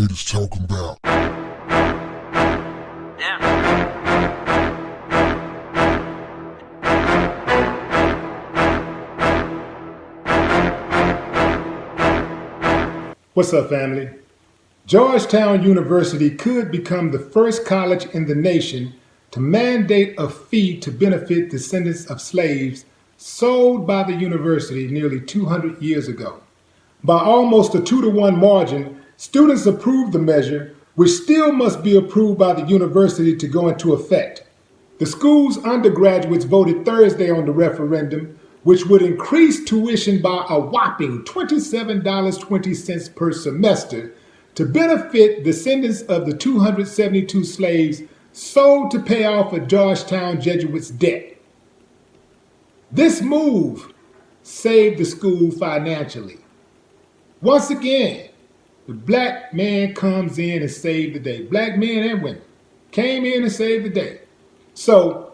haters talking about. What's up, family? Georgetown University could become the first college in the nation to mandate a fee to benefit descendants of slaves sold by the university nearly 200 years ago. By almost a 2-to-1 margin, students approved the measure, which still must be approved by the university to go into effect. The school's undergraduates voted Thursday on the referendum, which would increase tuition by a whopping $27.20 per semester to benefit descendants of the 272 slaves sold to pay off a Georgetown Jesuits' debt. This move saved the school financially. Once again, the black man comes in and saved the day. Black men and women came in and saved the day. So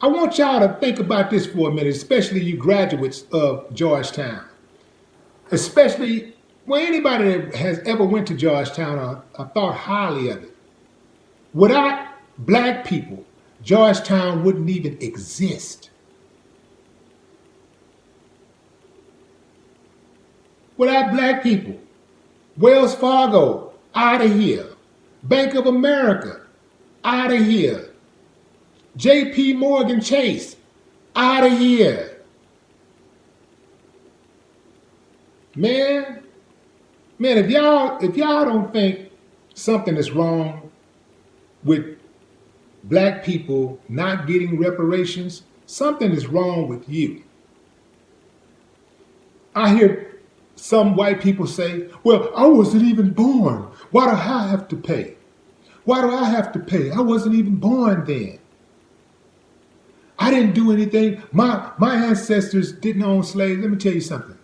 I want y'all to think about this for a minute, especially you graduates of Georgetown. Especially anybody that has ever went to Georgetown or thought highly of it. Without black people, Georgetown wouldn't even exist. Without black people, Wells Fargo, out of here. Bank of America, out of here. J.P. Morgan Chase, out of here. Man, if y'all don't think something is wrong with black people not getting reparations, something is wrong with you. I hear some white people say, well, I wasn't even born. Why do I have to pay? Why do I have to pay? I wasn't even born then. I didn't do anything. My ancestors didn't own slaves. Let me tell you something.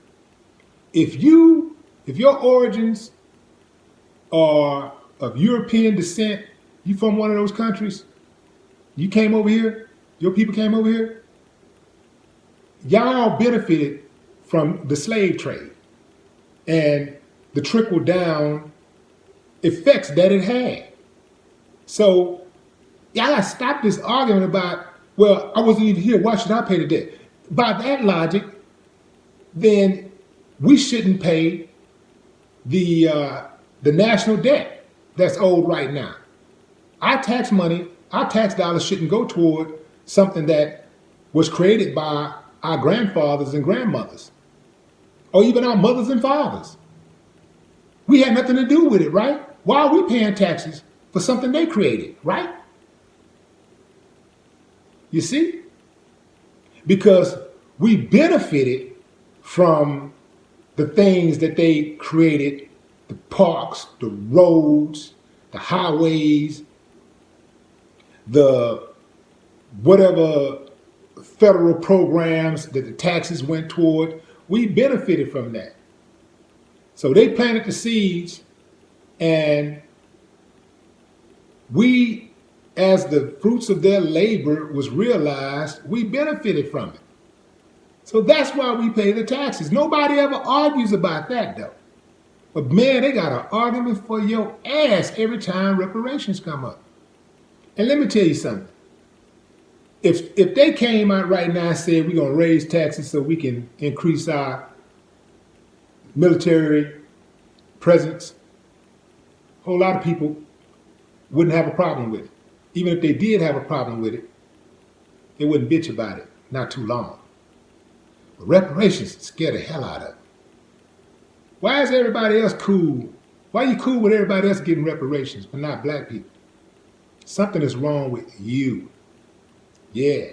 If your origins are of European descent, you from one of those countries, you came over here, your people came over here, y'all benefited from the slave trade and the trickle down effects that it had. So y'all gotta stop this argument about, well, I wasn't even here, why should I pay the debt? By that logic, then we shouldn't pay the national debt that's owed right now. Our tax money, our tax dollars shouldn't go toward something that was created by our grandfathers and grandmothers, or even our mothers and fathers. We had nothing to do with it, right? Why are we paying taxes for something they created, right? You see? Because we benefited from the things that they created, the parks, the roads, the highways, the whatever federal programs that the taxes went toward. We benefited from that. So they planted the seeds, and we, as the fruits of their labor was realized, we benefited from it. So that's why we pay the taxes. Nobody ever argues about that, though. But man, they got an argument for your ass every time reparations come up. And let me tell you something. If they came out right now and said we're going to raise taxes so we can increase our military presence, a whole lot of people wouldn't have a problem with it. Even if they did have a problem with it, they wouldn't bitch about it, not too long. But reparations scare the hell out of them. Why is everybody else cool? Why are you cool with everybody else getting reparations, but not black people? Something is wrong with you. Yeah.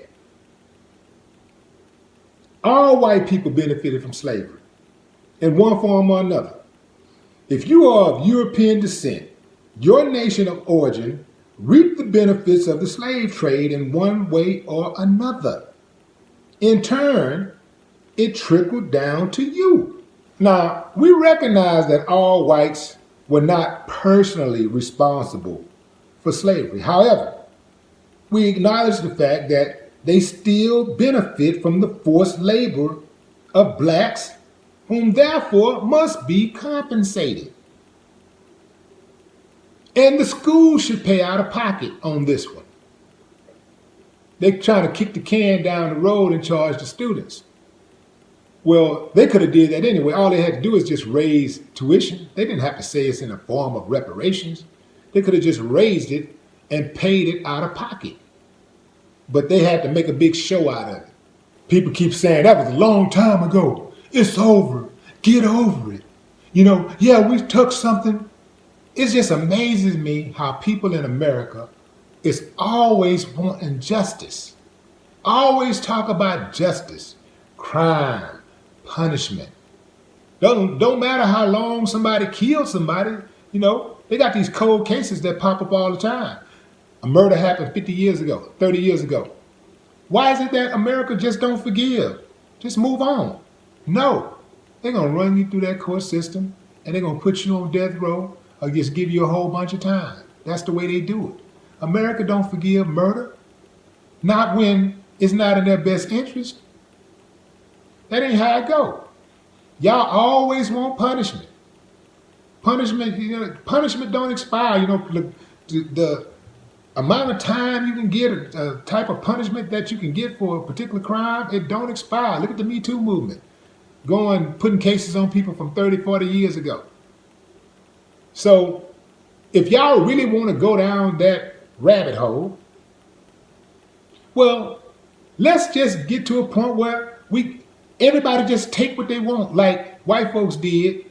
All white people benefited from slavery in one form or another. If you are of European descent, your nation of origin reaped the benefits of the slave trade in one way or another. In turn, it trickled down to you. Now, we recognize that all whites were not personally responsible for slavery. However, we acknowledge the fact that they still benefit from the forced labor of blacks, whom therefore must be compensated. And the school should pay out of pocket on this one. They're trying to kick the can down the road and charge the students. Well, they could have did that anyway. All they had to do is just raise tuition. They didn't have to say it's in a form of reparations. They could have just raised it and paid it out of pocket. But they had to make a big show out of it. People keep saying, that was a long time ago. It's over. Get over it. Yeah, we took something. It just amazes me how people in America is always wanting justice. Always talk about justice, crime, punishment. Don't matter how long somebody killed somebody, they got these cold cases that pop up all the time. A murder happened 50 years ago, 30 years ago. Why is it that America just don't forgive? Just move on. No, they're going to run you through that court system and they're going to put you on death row or just give you a whole bunch of time. That's the way they do it. America don't forgive murder. Not when it's not in their best interest. That ain't how it go. Y'all always want punishment. Punishment don't expire. The amount of time you can get, a type of punishment that you can get for a particular crime, it don't expire. Look at the Me Too movement. Putting cases on people from 30, 40 years ago. So if y'all really want to go down that rabbit hole, well, let's just get to a point where everybody just take what they want, like white folks did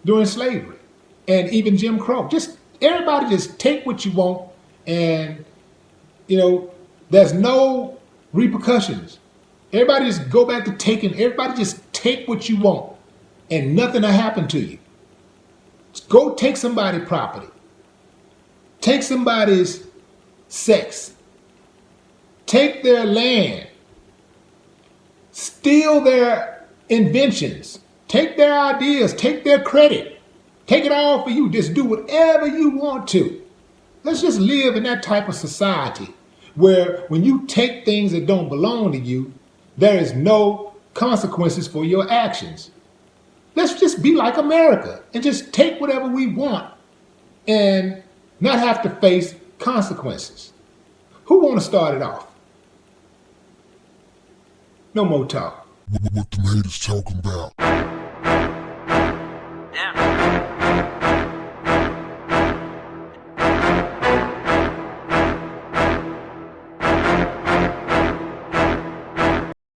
during slavery and even Jim Crow. Everybody just take what you want, and there's no repercussions. Everybody just go back to taking. Everybody just take what you want, and nothing will happen to you. Go take somebody's property. Take somebody's sex. Take their land. Steal their inventions. Take their ideas. Take their credit. Take it all for you. Just do whatever you want to. Let's just live in that type of society where when you take things that don't belong to you, there is no consequences for your actions. Let's just be like America and just take whatever we want and not have to face consequences. Who want to start it off? No more talk. What the haters talking about? Yeah.